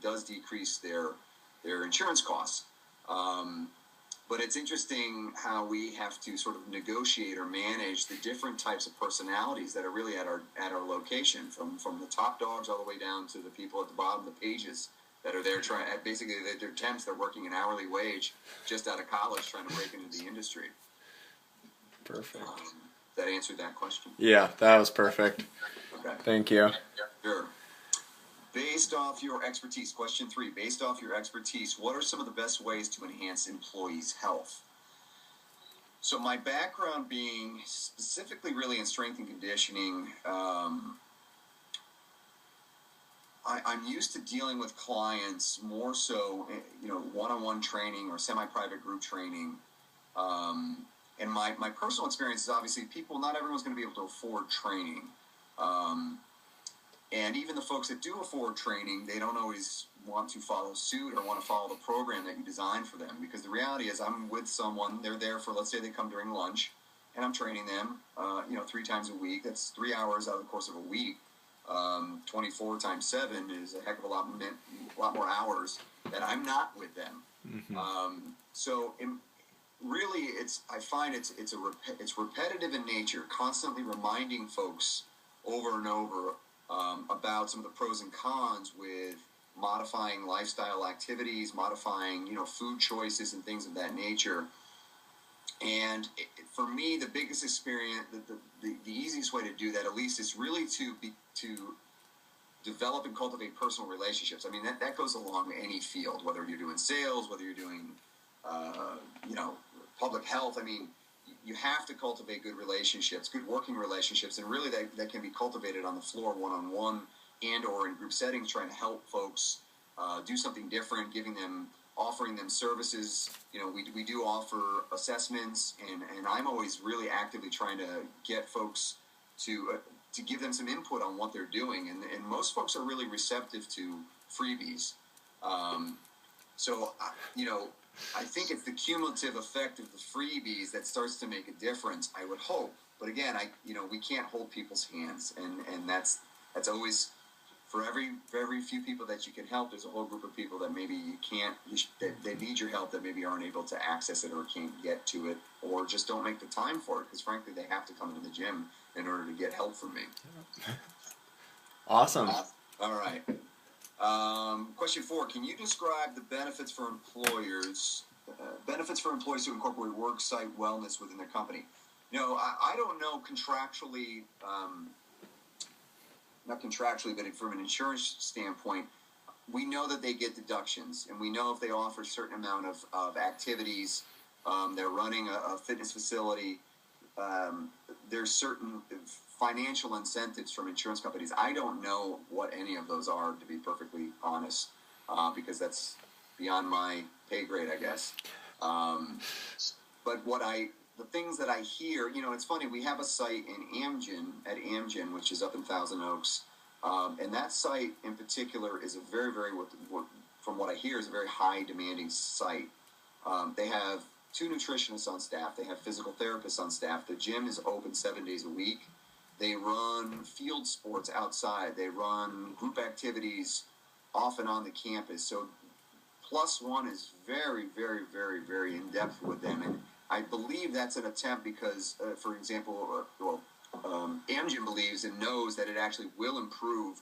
it does decrease their insurance costs. But it's interesting how we have to sort of negotiate or manage the different types of personalities that are really at our location, from the top dogs all the way down to the people at the bottom of the pages that are there trying. Basically, they're temps. They're working an hourly wage just out of college, trying to break into the industry. Perfect. That answered that question? Yeah, that was perfect. Okay. Thank you. Sure. Based off your expertise, question 3, based off your expertise, what are some of the best ways to enhance employees' health? So my background being specifically really in strength and conditioning, I'm used to dealing with clients more so, one-on-one training or semi-private group training. And my personal experience is obviously not everyone's going to be able to afford training. And even the folks that do afford training, they don't always want to follow suit or want to follow the program that you designed for them. Because the reality is I'm with someone, they're there for, let's say they come during lunch, and I'm training them, 3 times a week. That's 3 hours out of the course of a week. 24 times 7 is a heck of a lot more hours that I'm not with them. Mm-hmm. Really, I find it's repetitive in nature, constantly reminding folks over and over about some of the pros and cons with modifying lifestyle activities, modifying, food choices and things of that nature. And for me, the biggest experience, the easiest way to do that, at least, is really to develop and cultivate personal relationships. I mean, that goes along any field, whether you're doing sales, whether you're doing, public health. I mean, you have to cultivate good relationships, good working relationships, and really that can be cultivated on the floor, one-on-one, and or in group settings, trying to help folks do something different, offering them services. We do offer assessments, and I'm always really actively trying to get folks to give them some input on what they're doing, and most folks are really receptive to freebies. I think it's the cumulative effect of the freebies that starts to make a difference, I would hope. But again, we can't hold people's hands, and that's always, for every few people that you can help, there's a whole group of people that maybe you can't, that need your help, that maybe aren't able to access it or can't get to it, or just don't make the time for it, because frankly, they have to come to the gym in order to get help from me. Awesome. All right. Question 4, can you describe the benefits for employers who incorporate work site wellness within their company? I don't know contractually, not contractually, but from an insurance standpoint, we know that they get deductions, and we know if they offer a certain amount of activities, they're running a fitness facility, there's certain financial incentives from insurance companies. I don't know what any of those are, to be perfectly honest, because that's beyond my pay grade, I guess. But the things that I hear, it's funny, we have a site in Amgen, which is up in Thousand Oaks, and that site in particular is a very, very, from what I hear, is a very high demanding site. They have 2 nutritionists on staff. They have physical therapists on staff. The gym is open 7 days a week. They run field sports outside. They run group activities off and on the campus. So +1 is very, very, very, very in-depth with them. And I believe that's an attempt because, for example, Amgen believes and knows that it actually will improve